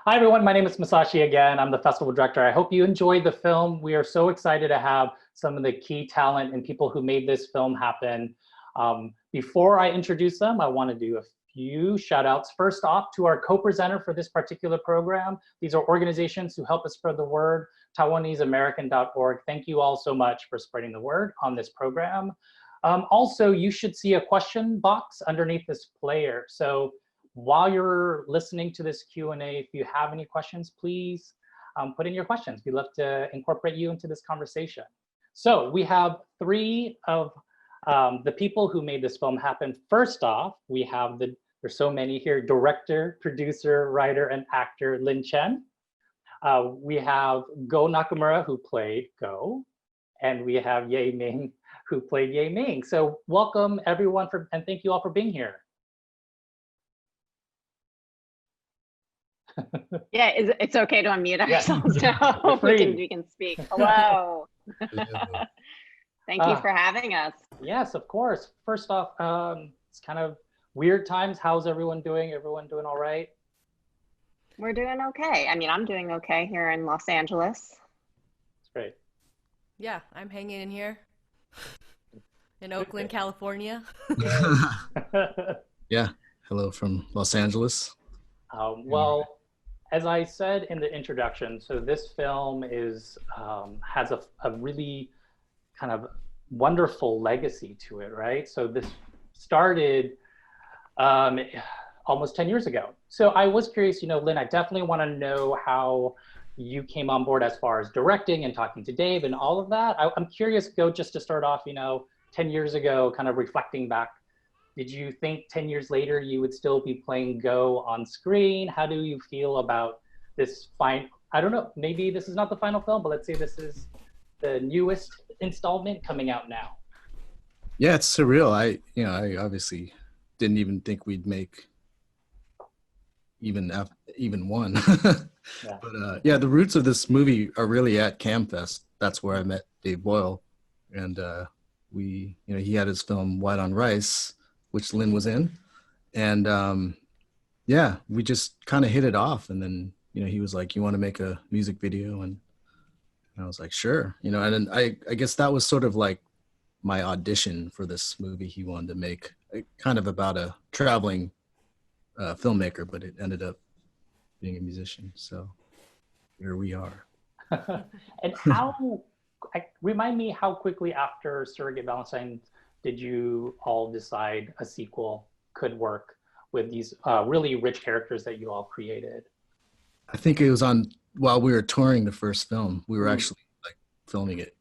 Hi, everyone. My name is Masashi again. I'm the festival director. I hope you enjoyed the film. We are so excited to have some of the key talent and people who made this film happen. Before I introduce them, I want to do a few shout outs. First off, to our co-presenter for this particular program. These are organizations who help us spread the word, TaiwaneseAmerican.org. Thank you all so much for spreading the word on this program. Also, you should see a question box underneath this player. So while you're listening to this Q&A, if you have any questions, please put in your questions. We'd love to incorporate you into this conversation. So we have three of the people who made this film happen. First off, we have there's so many here, director, producer, writer, and actor Lynn Chen. We have Goh Nakamura, who played Goh, and we have Ye Ming, who played Ye Ming. So welcome everyone, and thank you all for being here. Yeah, it's okay to unmute ourselves now. We can speak. Hello. Thank you for having us. Yes, of course. First off, it's kind of weird times. How's everyone doing? Everyone doing all right? We're doing okay. I mean, I'm doing okay here in Los Angeles. That's great. Yeah, I'm hanging in here in Oakland, California. Yeah, hello from Los Angeles. Well, as I said in the introduction, so this film has a really kind of wonderful legacy to it, right? So this started almost 10 years ago. So I was curious, Lynn, I definitely want to know how you came on board as far as directing and talking to Dave and all of that. I'm curious, Go, just to start off, 10 years ago, kind of reflecting back, did you think 10 years later you would still be playing Go on screen? How do you feel about this I don't know, maybe this is not the final film, but let's say this is the newest installment coming out now. Yeah, it's surreal. I obviously didn't even think we'd make even one. Yeah. But yeah, the roots of this movie are really at CAAMFest. That's where I met Dave Boyle. And he had his film White on Rice, which Lynn was in. And yeah, we just kind of hit it off. And then, he was like, you want to make a music video? And I was like, sure. And then I guess that was sort of like my audition for this movie he wanted to make, kind of about a traveling filmmaker, but it ended up being a musician. So here we are. And remind me how quickly after Surrogate Valentine did you all decide a sequel could work with these really rich characters that you all created? I think it was while we were touring the first film. We were actually like filming it.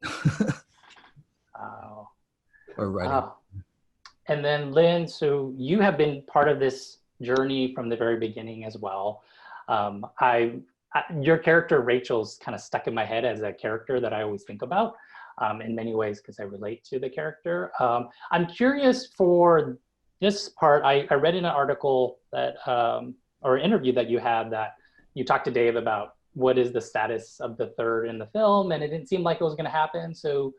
Wow. Or writing. And then Lynn, so you have been part of this journey from the very beginning as well. Your character Rachel's kind of stuck in my head as a character that I always think about in many ways because I relate to the character. I'm curious for this part. I read in an article that or interview that you had that you talked to Dave about what is the status of the third in the film, and it didn't seem like it was going to happen. So,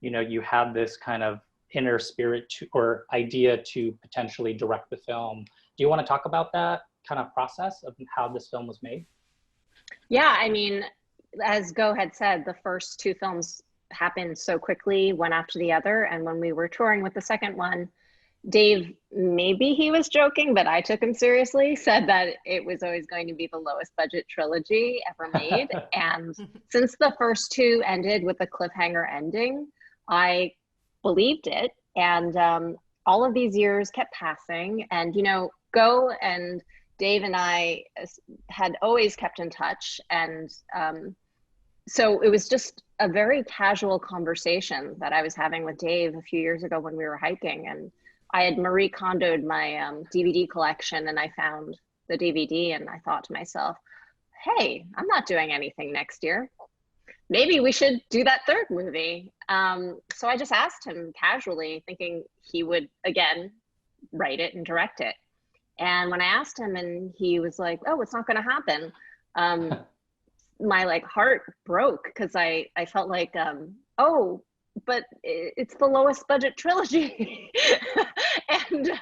you had this kind of inner spirit or idea to potentially direct the film. Do you want to talk about that kind of process of how this film was made? Yeah, I mean, as Go had said, the first two films happened so quickly, one after the other. And when we were touring with the second one, Dave, maybe he was joking, but I took him seriously, said that it was always going to be the lowest budget trilogy ever made. And since the first two ended with a cliffhanger ending, I believed it. And all of these years kept passing. And, Go and Dave and I had always kept in touch. And so it was just a very casual conversation that I was having with Dave a few years ago when we were hiking. And I had Marie Kondo'd my DVD collection, and I found the DVD, and I thought to myself, hey, I'm not doing anything next year. Maybe we should do that third movie. So I just asked him casually, thinking he would, again, write it and direct it. And when I asked him, and he was like, oh, it's not going to happen. My heart broke because I felt like, oh, but it's the lowest budget trilogy. And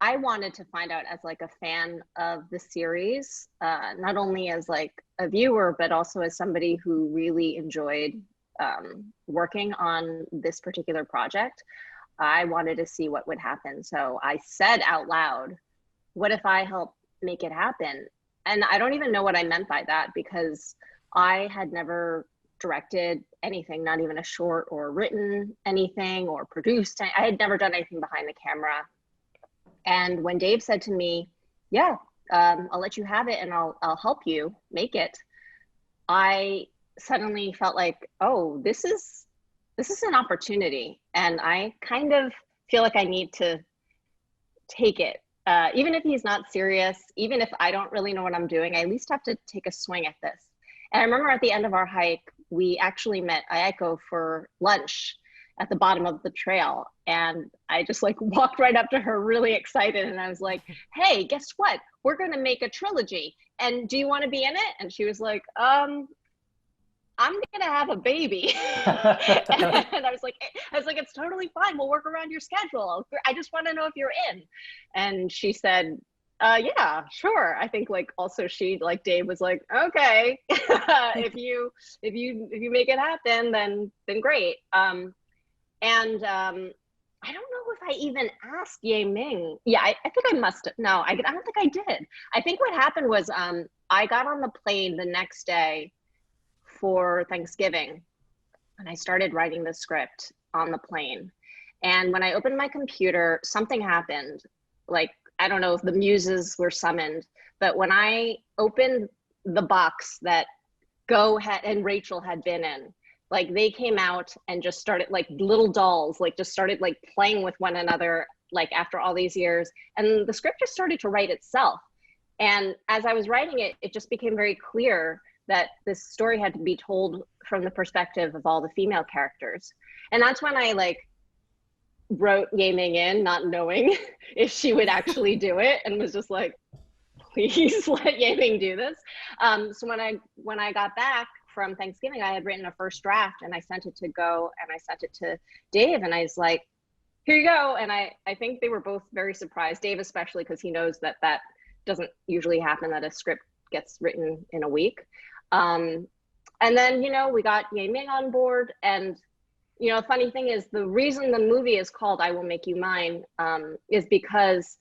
I wanted to find out as like a fan of the series, not only as like a viewer, but also as somebody who really enjoyed working on this particular project. I wanted to see what would happen. So I said out loud, what if I help make it happen? And I don't even know what I meant by that, because I had never directed anything, not even a short or written anything or produced. I had never done anything behind the camera. And when Dave said to me, yeah, I'll let you have it and I'll help you make it, I suddenly felt like, oh, this is an opportunity. And I kind of feel like I need to take it. Even if he's not serious, even if I don't really know what I'm doing, I at least have to take a swing at this. And I remember at the end of our hike, we actually met Ayako for lunch at the bottom of the trail. And I just like walked right up to her really excited. And I was like, hey, guess what? We're going to make a trilogy. And do you want to be in it? And she was like, I'm going to have a baby. And I was like, it's totally fine. We'll work around your schedule. I just want to know if you're in. And she said, yeah, sure. I think like also she, like Dave was like, okay, if you make it happen, then great. I don't know if I even asked Ye Ming. Yeah, I think I must have. No, I don't think I did. I think what happened was I got on the plane the next day for Thanksgiving, and I started writing the script on the plane. And when I opened my computer, something happened. Like, I don't know if the muses were summoned, but when I opened the box that Goh and Rachel had been in, like they came out and just started like little dolls, like just started like playing with one another, like after all these years. And the script just started to write itself. And as I was writing it, it just became very clear that this story had to be told from the perspective of all the female characters. And that's when I like wrote Ye Ming in, not knowing if she would actually do it, and was just like, please let Ye Ming do this. So when I got back from Thanksgiving, I had written a first draft and I sent it to Goh and I sent it to Dave, and I was like, here you go. And I think they were both very surprised, Dave especially, because he knows that doesn't usually happen, that a script gets written in a week. And then, we got Ye Ming on board. And, the funny thing is, the reason the movie is called I Will Make You Mine is because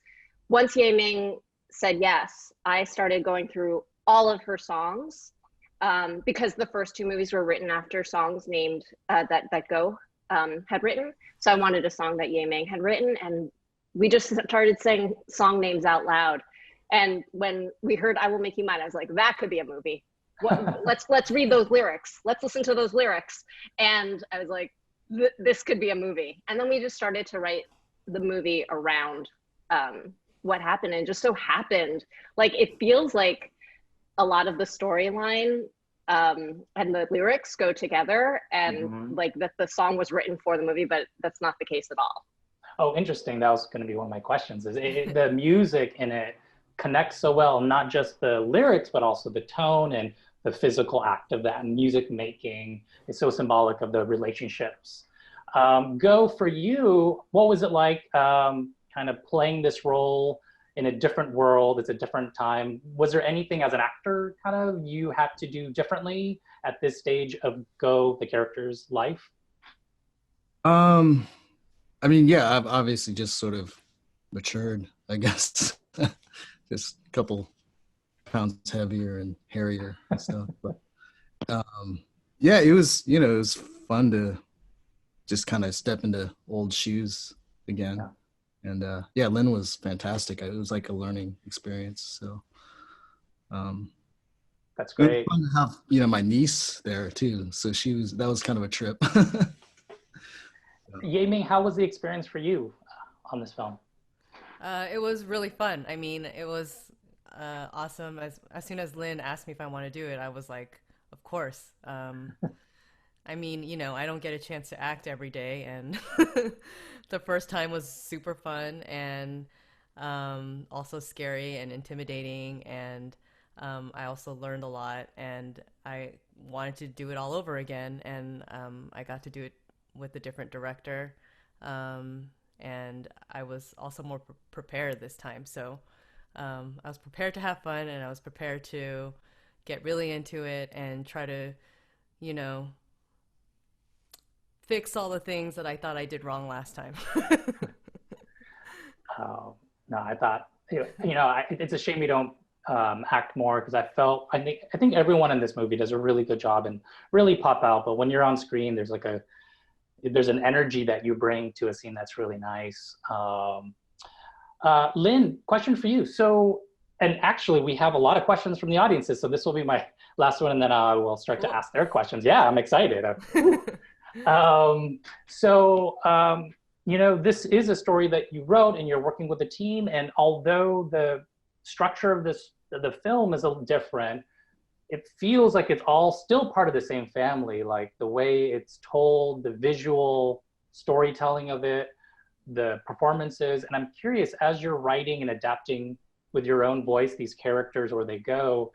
once Ye Ming said yes, I started going through all of her songs, because the first two movies were written after songs named that Goh had written. So I wanted a song that Ye Ming had written, and we just started saying song names out loud. And when we heard I Will Make You Mine, I was like, that could be a movie. Let's read those lyrics. Let's listen to those lyrics. And I was like, this could be a movie. And then we just started to write the movie around what happened. And just so happened, like, it feels like a lot of the storyline and the lyrics go together, and like that the song was written for the movie, but that's not the case at all. Oh, interesting. That was going to be one of my questions. Is the music in it connects so well, not just the lyrics, but also the tone and the physical act of that music making is so symbolic of the relationships. Goh, for you, what was it like kind of playing this role in a different world? It's a different time. Was there anything as an actor kind of you had to do differently at this stage of Goh, the character's life? I mean, yeah, I've obviously just sort of matured, I guess. Just a couple pounds heavier and hairier and stuff. But yeah, it was, it was fun to just kind of step into old shoes again. Yeah. And yeah, Lynn was fantastic. It was like a learning experience. So that's great. It was fun to have, my niece there too. So that was kind of a trip. Ye Ming, how was the experience for you on this film? It was really fun. I mean, it was awesome. As soon as Lynn asked me if I want to do it, I was like, of course. I mean, I don't get a chance to act every day, and the first time was super fun and also scary and intimidating, and I also learned a lot, and I wanted to do it all over again, and I got to do it with a different director. and I was also more prepared this time. So I was prepared to have fun, and I was prepared to get really into it and try to, you know, fix all the things that I thought I did wrong last time. Oh, no, I thought, it's a shame you don't act more, because I think everyone in this movie does a really good job and really pop out. But when you're on screen, there's an energy that you bring to a scene that's really nice. Lynn, question for you. So, and actually we have a lot of questions from the audiences, so this will be my last one, and then I will start to ask their questions. Yeah, I'm excited. This is a story that you wrote and you're working with a team, and although the structure of the film is a little different, it feels like it's all still part of the same family, like the way it's told, the visual storytelling of it, the performances. And I'm curious, as you're writing and adapting with your own voice these characters where they go,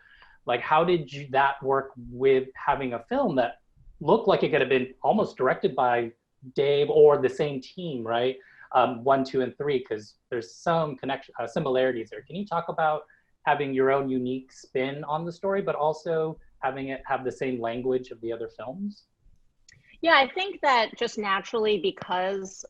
like how did that work with having a film that looked like it could have been almost directed by Dave or the same team, right? 1, 2, and 3, because there's some similarities there. Can you talk about having your own unique spin on the story, but also having it have the same language of the other films? Yeah, I think that just naturally, because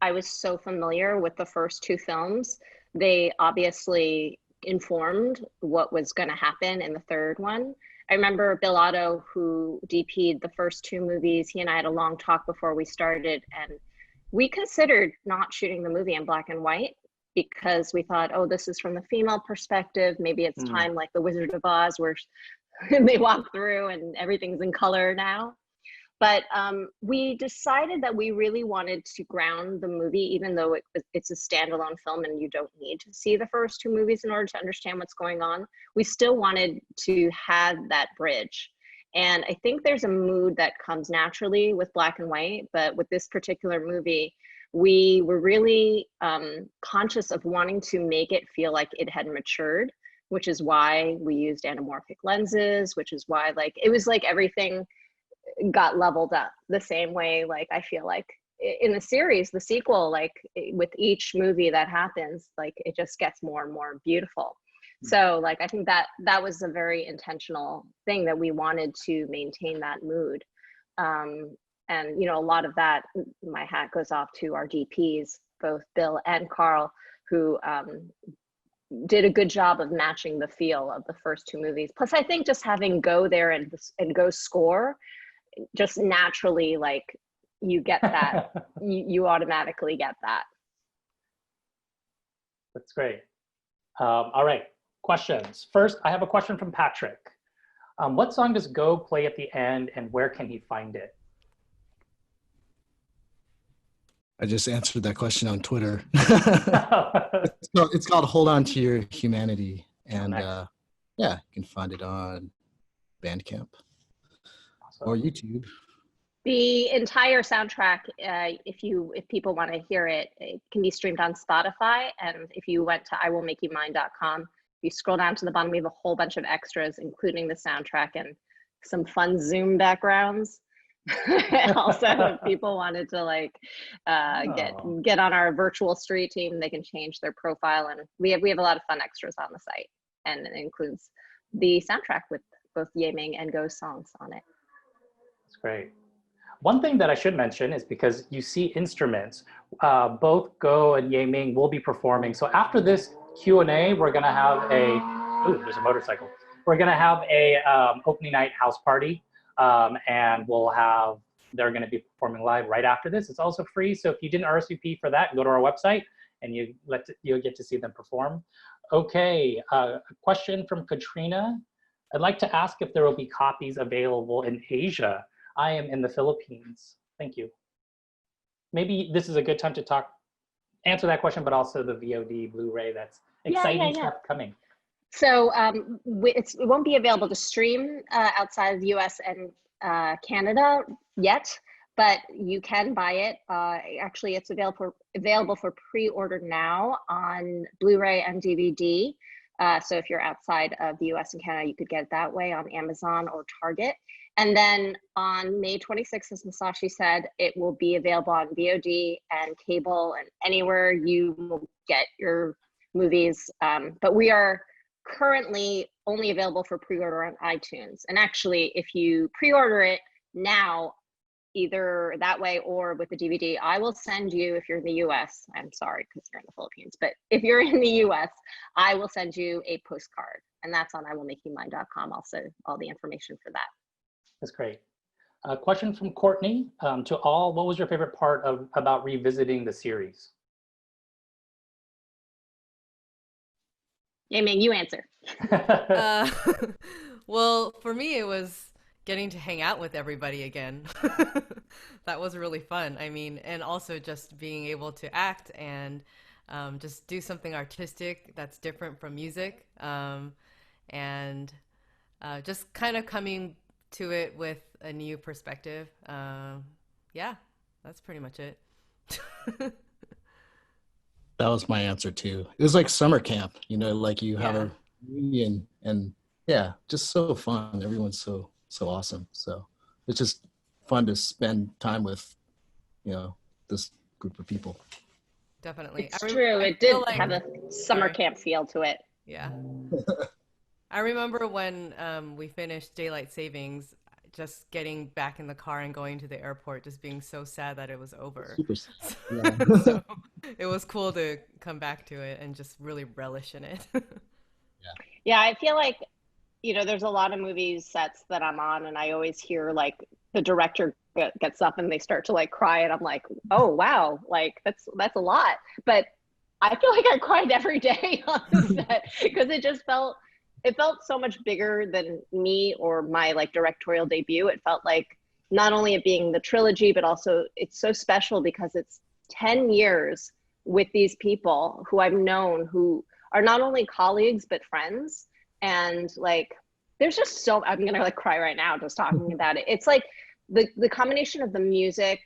I was so familiar with the first 2 films, they obviously informed what was going to happen in the third one. I remember Bill Otto, who DP'd the first 2 movies, he and I had a long talk before we started, and we considered not shooting the movie in black and white because we thought, oh, this is from the female perspective. Maybe it's time like the Wizard of Oz where they walk through and everything's in color now. But we decided that we really wanted to ground the movie, even though it's a standalone film and you don't need to see the first 2 movies in order to understand what's going on. We still wanted to have that bridge. And I think there's a mood that comes naturally with black and white, but with this particular movie, we were really conscious of wanting to make it feel like it had matured, which is why we used anamorphic lenses, which is why it was like everything got leveled up the same way. Like I feel like in the series, the sequel, like with each movie that happens, like it just gets more and more beautiful. So like I think that was a very intentional thing, that we wanted to maintain that mood. And a lot of that, my hat goes off to our DPs, both Bill and Carl, who did a good job of matching the feel of the first 2 movies. Plus I think just having Goh there and Goh score, just naturally, like you get that, you automatically get that. That's great. All right, questions. First, I have a question from Patrick. What song does Goh play at the end, and where can he find it? I just answered that question on Twitter. It's called Hold On to Your Humanity. And nice. Yeah, you can find it on Bandcamp or YouTube. The entire soundtrack, if people want to hear it, it can be streamed on Spotify. And if you went to iwillmakeyoumine.com, if you scroll down to the bottom, we have a whole bunch of extras, including the soundtrack and some fun Zoom backgrounds. Also, if people wanted to get on our virtual street team, they can change their profile, and we have a lot of fun extras on the site, and it includes the soundtrack with both Ye Ming and Goh's songs on it. That's great. One thing that I should mention is, because you see instruments, both Goh and Ye Ming will be performing. So after this Q&A, we're gonna have there's a motorcycle. We're gonna have a opening night house party. And they're going to be performing live right after this. It's also free, so if you didn't RSVP for that, go to our website and you'll get to see them perform. Okay, a question from Katrina. I'd like to ask if there will be copies available in Asia. I am in the Philippines. Thank you. Maybe this is a good time to answer that question, but also the VOD Blu-ray. That's exciting stuff coming. So it won't be available to stream outside of the US and Canada yet, but you can buy it. Actually, it's available for pre-order now on Blu-ray and DVD. So if you're outside of the US and Canada, you could get it that way on Amazon or Target. And then on May 26th, as Masashi said, it will be available on VOD and cable and anywhere you will get your movies. But we are currently only available for pre-order on iTunes. And actually, if you pre-order it now, either that way or with the DVD, I will send you, if you're in the US, I'm sorry because you're in the Philippines, but if you're in the US, I will send you a postcard, and that's on iwillmakeyoumine.com. Also, all the information for that. That's great. A question from Courtney. To all, what was your favorite part about revisiting the series? Amen, you answer. Well, for me, it was getting to hang out with everybody again. That was really fun. I mean, and also just being able to act and just do something artistic that's different from music, and just kind of coming to it with a new perspective. Yeah, that's pretty much it. That was my answer too. It was like summer camp, you know, like you have a reunion, and yeah, just so fun. Everyone's so awesome. So it's just fun to spend time with, you know, this group of people. Definitely. It's true. It did like, have a summer camp feel to it. Yeah. I remember when we finished daylight savings, just getting back in the car and going to the airport, just being so sad that it was over. Super sad. Yeah. So it was cool to come back to it and just really relish in it. Yeah, I feel like, you know, there's a lot of movies sets that I'm on, and I always hear like the director gets up and they start to like cry, and I'm like, oh wow, like that's a lot. But I feel like I cried every day on the set because it felt so much bigger than me or my like directorial debut. It felt like not only it being the trilogy, but also it's so special because it's 10 years with these people who I've known, who are not only colleagues, but friends. And like, there's just so, I'm gonna like cry right now just talking about it. It's like the combination of the music,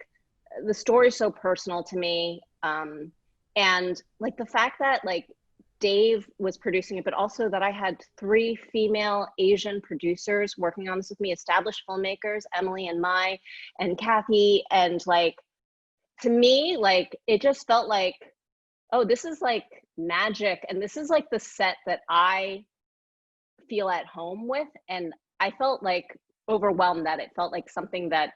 the story is so personal to me. And like the fact that like Dave was producing it, but also that I had 3 female Asian producers working on this with me, established filmmakers, Emily and Mai and Kathy. And like, to me, like, it just felt like, oh, this is like magic. And this is like the set that I feel at home with. And I felt like overwhelmed that it felt like something that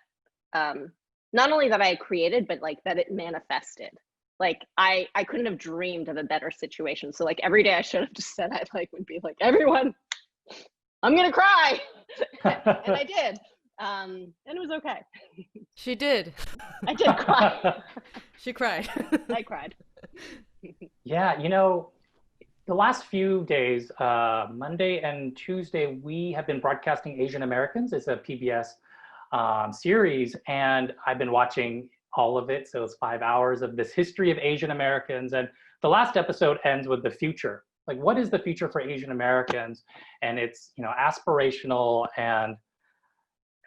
not only that I created, but like that it manifested. Like I couldn't have dreamed of a better situation. So like every day I should have just said, I like would be like, everyone, I'm gonna cry. And I did. And it was okay. She did. I did cry. She cried. I cried. Yeah, you know, the last few days, Monday and Tuesday, we have been broadcasting Asian Americans. It's a PBS series, and I've been watching all of it. So it's 5 hours of this history of Asian Americans. And the last episode ends with the future. Like, what is the future for Asian Americans? And it's, you know, aspirational. And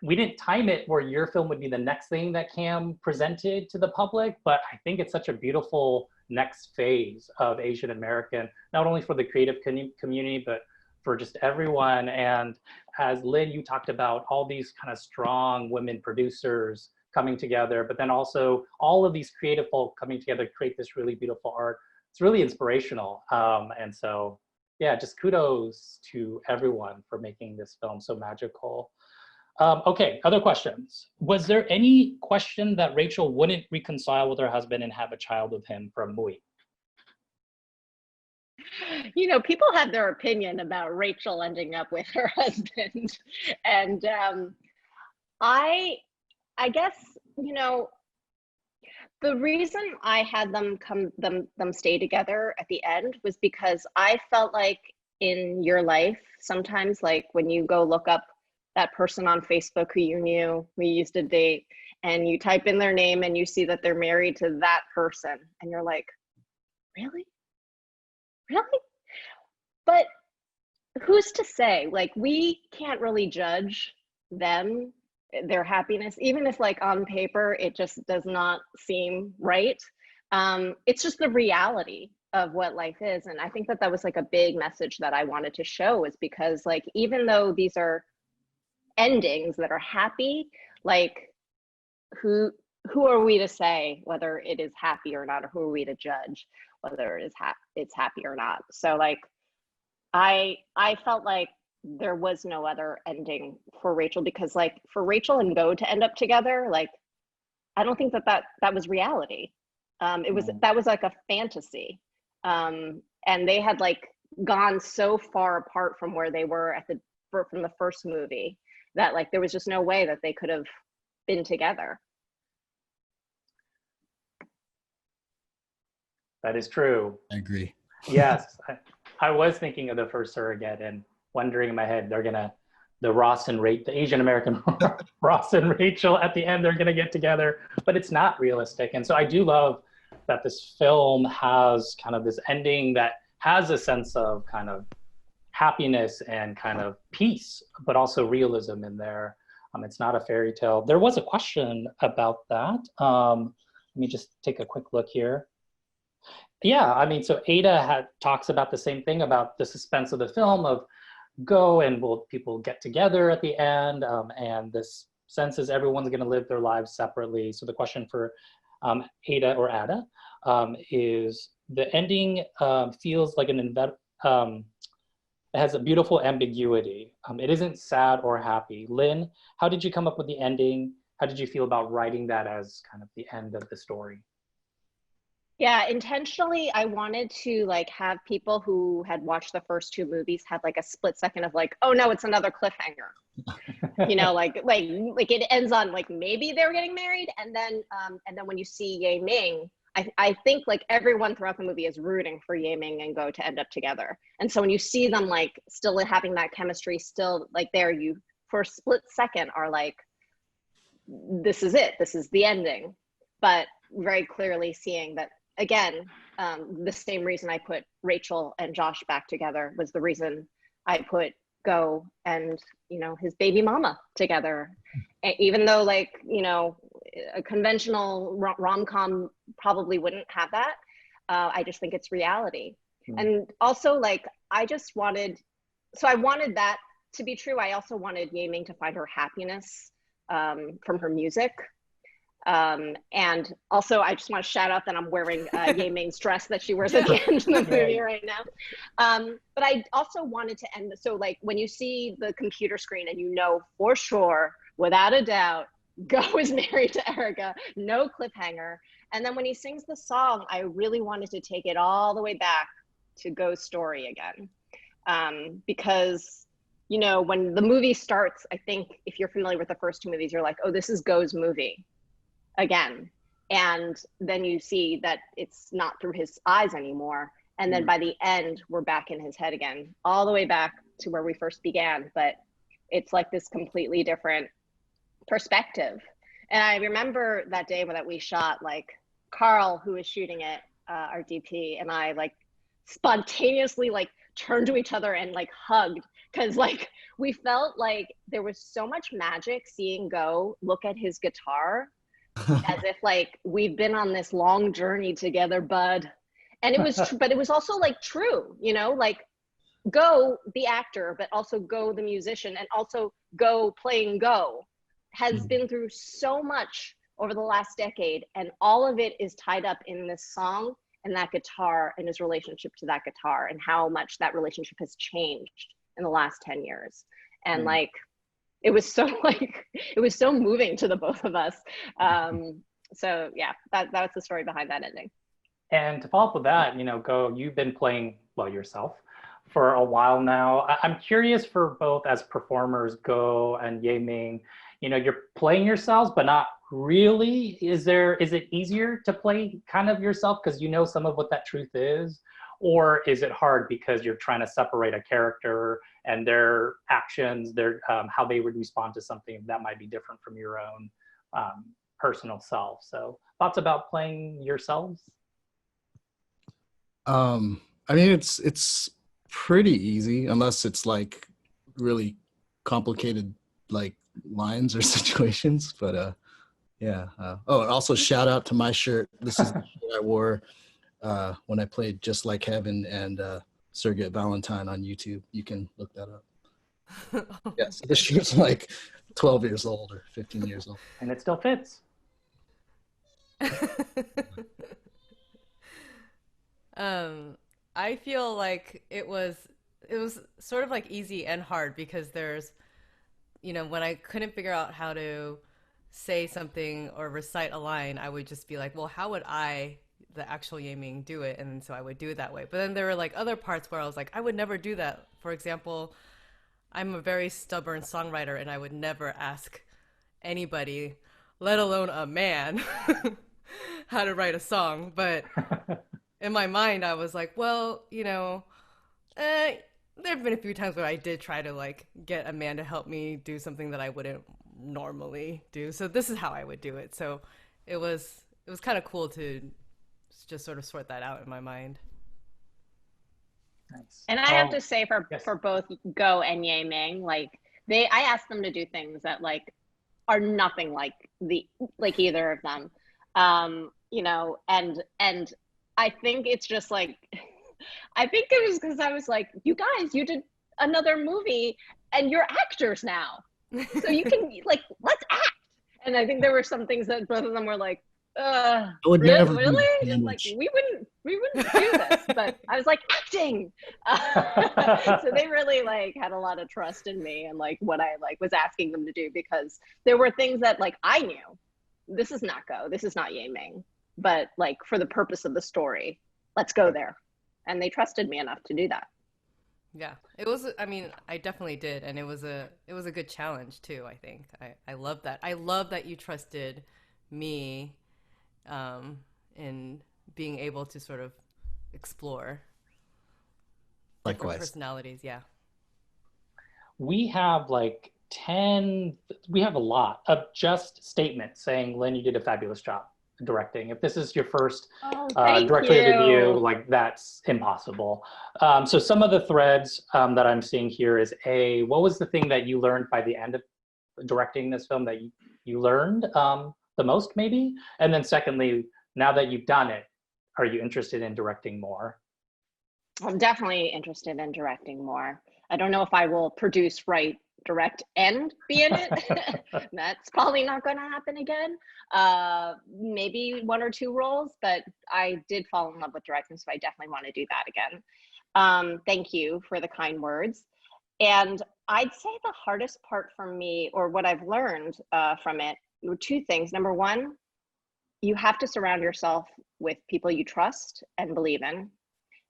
we didn't time it where your film would be the next thing that CAAM presented to the public, but I think it's such a beautiful next phase of Asian American, not only for the creative community, but for just everyone. And as Lynn, you talked about all these kind of strong women producers coming together, but then also all of these creative folk coming together to create this really beautiful art. It's really inspirational. And so, yeah, just kudos to everyone for making this film so magical. Okay, other questions. Was there any question that Rachel wouldn't reconcile with her husband and have a child with him from Mui? You know, people have their opinion about Rachel ending up with her husband. And I guess, you know, the reason I had them stay together at the end was because I felt like in your life, sometimes like when you go look up that person on Facebook who you knew, who you used to date, and you type in their name and you see that they're married to that person, and you're like, really? Really? But who's to say? Like, we can't really judge them, their happiness, even if like on paper, it just does not seem right. It's just the reality of what life is. And I think that that was like a big message that I wanted to show, is because like, even though these are endings that are happy, like who are we to say whether it is happy or not, or who are we to judge whether it is it's happy or not? So like, I felt like there was no other ending for Rachel, because like for Rachel and Goh to end up together, like I don't think that was reality. That was like a fantasy, and they had like gone so far apart from where they were from the first movie, that like there was just no way that they could have been together. That is true. I agree. Yes, I was thinking of the first surrogate and wondering in my head, the Ross and Rachel, the Asian American Ross and Rachel at the end, they're gonna get together, but it's not realistic. And so I do love that this film has kind of this ending that has a sense of kind of happiness and kind of peace, but also realism in there. It's not a fairy tale. There was a question about that. Let me just take a quick look here. Yeah, I mean, so Ada talks about the same thing, about the suspense of the film of Goh and will people get together at the end, and this sense is everyone's going to live their lives separately. So the question for Ada or Ada is, the ending feels like it has a beautiful ambiguity. It isn't sad or happy. Lynn, how did you come up with the ending? How did you feel about writing that as kind of the end of the story? Yeah, intentionally, I wanted to like have people who had watched the first two movies had like a split second of like, oh no, it's another cliffhanger. You know, like it ends on like maybe they were getting married, and then when you see Ye Ming, I think like everyone throughout the movie is rooting for Ye Ming and Goh to end up together. And so when you see them like still having that chemistry, still like there, you for a split second are like, this is it, this is the ending. But very clearly seeing that, again, the same reason I put Rachel and Josh back together was the reason I put Goh and, you know, his baby mama together. And even though like, you know, a conventional rom-com probably wouldn't have that, I just think it's reality. And also like, I wanted that to be true. I also wanted Ye Ming to find her happiness from her music. And also I just want to shout out that I'm wearing Ye Ming's dress that she wears at the end of the movie right now. But I also wanted to end, so like when you see the computer screen and you know for sure, without a doubt, Goh is married to Erica, no cliffhanger. And then when he sings the song, I really wanted to take it all the way back to Goh's story again. Because, you know, when the movie starts, I think if you're familiar with the first two movies, you're like, oh, this is Goh's movie again. And then you see that it's not through his eyes anymore. And then by the end, we're back in his head again, all the way back to where we first began. But it's like this completely different perspective. And I remember that day that we shot, like Carl, who was shooting it, our DP, and I like spontaneously like turned to each other and like hugged, because like we felt like there was so much magic seeing Goh look at his guitar as if like we've been on this long journey together, bud. And it was but it was also like true, you know, like Goh the actor, but also Goh the musician, and also Goh playing Goh has been through so much over the last decade, and all of it is tied up in this song and that guitar and his relationship to that guitar, and how much that relationship has changed in the last 10 years. And like, it was so like, it was so moving to the both of us. So yeah, that's the story behind that ending. And to follow up with that, you know, Goh, you've been playing, well, yourself for a while now. I'm curious for both as performers, Goh and Ye Ming, you know, you're playing yourselves, but not really. Is it easier to play kind of yourself because you know some of what that truth is? Or is it hard because you're trying to separate a character and their actions, their how they would respond to something that might be different from your own personal self? So thoughts about playing yourselves? I mean, it's pretty easy unless it's like really complicated like lines or situations. But yeah. Oh, and also shout out to my shirt. This is the shirt I wore when I played Just Like Heaven and Surrogate Valentine on YouTube. You can look that up. Yeah, so this shirt's like 12 years old or 15 years old. And it still fits. I feel like it was sort of like easy and hard because there's, when I couldn't figure out how to say something or recite a line, I would just be like, well, how would I, the actual Yaming, do it? And so I would do it that way. But then there were like other parts where I was like, I would never do that. For example, I'm a very stubborn songwriter and I would never ask anybody, let alone a man, how to write a song. But in my mind, I was like, well, there have been a few times where I did try to like get a man to help me do something that I wouldn't normally do. So this is how I would do it. So it was kind of cool to just sort of sort that out in my mind. Nice. And I have to say yes. for both Go and Yaming, like I asked them to do things that like are nothing like either of them. And I think it's just like, I think it was because I was like, you guys, you did another movie and you're actors now. So you can like, let's act. And I think there were some things that both of them were like, I would never really? Just like, we wouldn't do this, but I was like, acting. So they really like had a lot of trust in me and like what I like was asking them to do, because there were things that like I knew, this is not Go, this is not Yaming, but like for the purpose of the story, let's go there. And they trusted me enough to do that. Yeah, it was, I mean, I definitely did. And it was a good challenge too, I think. I love that. I love that you trusted me in being able to sort of explore different personalities. Yeah. We have like 10, we have a lot of just statements saying, Lynn, you did a fabulous job directing. If this is your first directorial debut, like that's impossible. So some of the threads that I'm seeing here is what was the thing that you learned by the end of directing this film that you learned the most maybe? And then secondly, now that you've done it, are you interested in directing more? I'm definitely interested in directing more. I don't know if I will produce, write, direct, and be in it. That's probably not going to happen again. Maybe 1 or 2 roles, but I did fall in love with directing, so I definitely want to do that again. Thank you for the kind words. And I'd say the hardest part for me, or what I've learned from it, were 2 things. Number 1, you have to surround yourself with people you trust and believe in,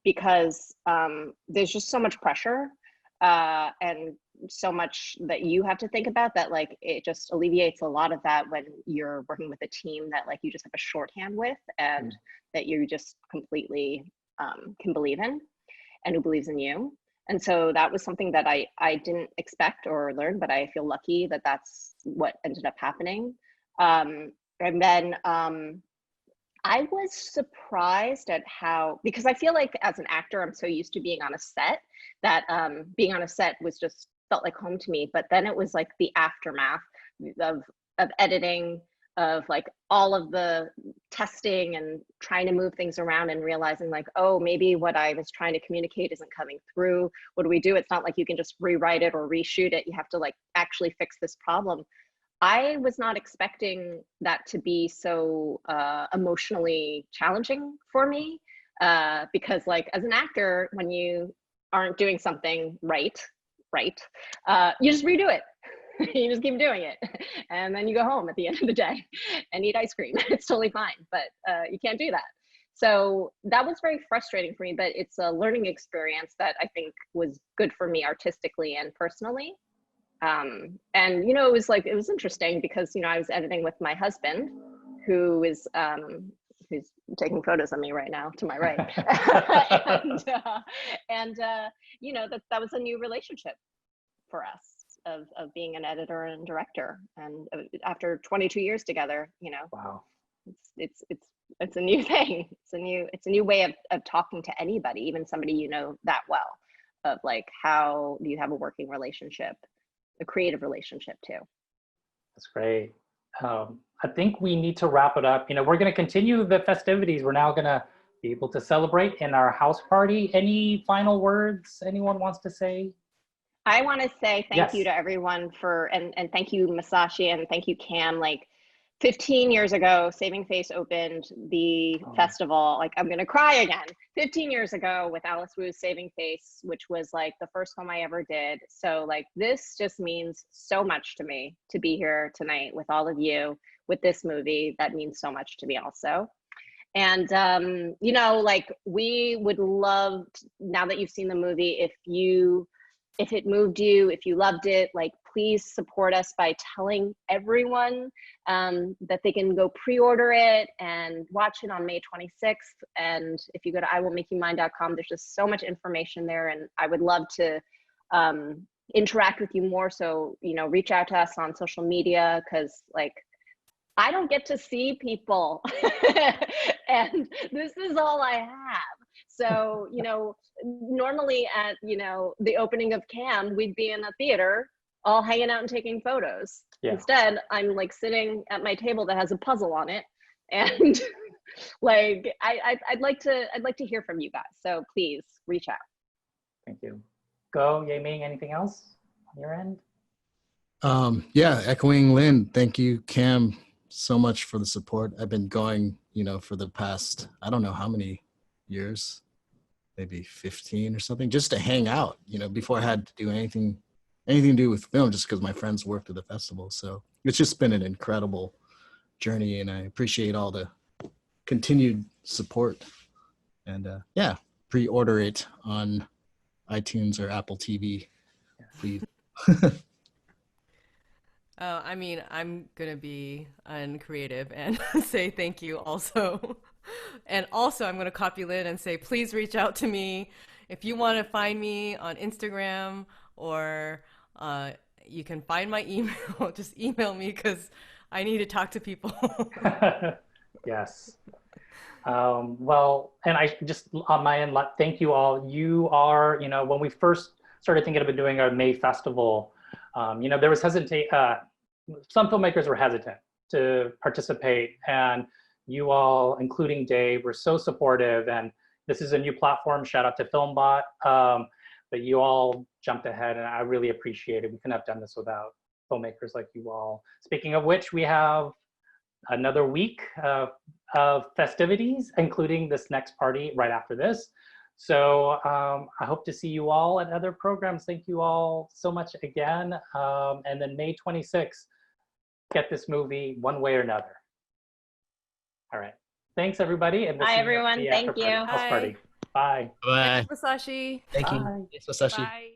because there's just so much pressure and so much that you have to think about that like it just alleviates a lot of that when you're working with a team that like you just have a shorthand with and that you just completely can believe in and who believes in you. And so that was something that I didn't expect or learn, but I feel lucky that that's what ended up happening. And then I was surprised at how, because I feel like as an actor, I'm so used to being on a set that being on a set was just felt like home to me. But then it was like the aftermath of editing, of like all of the testing and trying to move things around and realizing like, oh, maybe what I was trying to communicate isn't coming through. What do we do? It's not like you can just rewrite it or reshoot it. You have to like actually fix this problem. I was not expecting that to be so emotionally challenging for me because like as an actor, when you aren't doing something right, you just redo it. You just keep doing it. And then you go home at the end of the day and eat ice cream. It's totally fine, but you can't do that. So that was very frustrating for me, but it's a learning experience that I think was good for me artistically and personally. And, you know, it was interesting because, you know, I was editing with my husband who is, who's taking photos of me right now to my right. and you know, that was a new relationship for us of being an editor and director. And after 22 years together, you know, wow, it's a new thing. It's a new way of talking to anybody, even somebody you know that well, of like, how do you have a working relationship, a creative relationship too. That's great. I think we need to wrap it up. You know, we're going to continue the festivities. We're now going to be able to celebrate in our house party. Any final words anyone wants to say? I want to say thank you Yes. to everyone for, and thank you, Masashi, and thank you, Cam. Like 15 years ago, Saving Face opened the festival. Like, I'm going to cry again. 15 years ago with Alice Wu's Saving Face, which was like the first film I ever did. So like, this just means so much to me to be here tonight with all of you with this movie. That means so much to me also. And, you know, like, we would love, now that you've seen the movie, if it moved you, if you loved it, like, please support us by telling everyone that they can go pre-order it and watch it on May 26th. And if you go to iwillmakeyoumine.com, there's just so much information there. And I would love to interact with you more. So, you know, reach out to us on social media, because like, I don't get to see people and this is all I have. So, you know, normally at, you know, the opening of CAAM, we'd be in a theater all hanging out and taking photos. Yeah. Instead, I'm like sitting at my table that has a puzzle on it. And like, I'd like to hear from you guys. So please reach out. Thank you. Goh, Yaming, anything else on your end? Yeah, echoing Lynn, thank you, Cam, so much for the support. I've been going, you know, for the past, I don't know how many years, maybe 15 or something, just to hang out, you know, before I had to do anything to do with film, just because my friends worked at the festival. So it's just been an incredible journey, and I appreciate all the continued support. And yeah, pre-order it on iTunes or Apple TV, please. I mean, I'm gonna be uncreative and say thank you also. And also I'm gonna copy Lynn and say, please reach out to me. If you wanna find me on Instagram, or you can find my email, just email me, because I need to talk to people. Yes. Well, and I just, on my end, thank you all. You are, you know, when we first started thinking about doing our May festival, you know, there was some filmmakers were hesitant to participate, and you all, including Dave, were so supportive. And this is a new platform, shout out to FilmBot, but you all jumped ahead, and I really appreciate it. We couldn't have done this without filmmakers like you all. Speaking of which, we have another week of festivities, including this next party right after this. So I hope to see you all at other programs. Thank you all so much again. And then May 26th, get this movie one way or another. All right. Thanks, everybody. And we'll Bye, see everyone. you Thank you. House party. Bye. Bye. Thanks, Masashi. Thank you. Bye. Thanks, Masashi. Bye.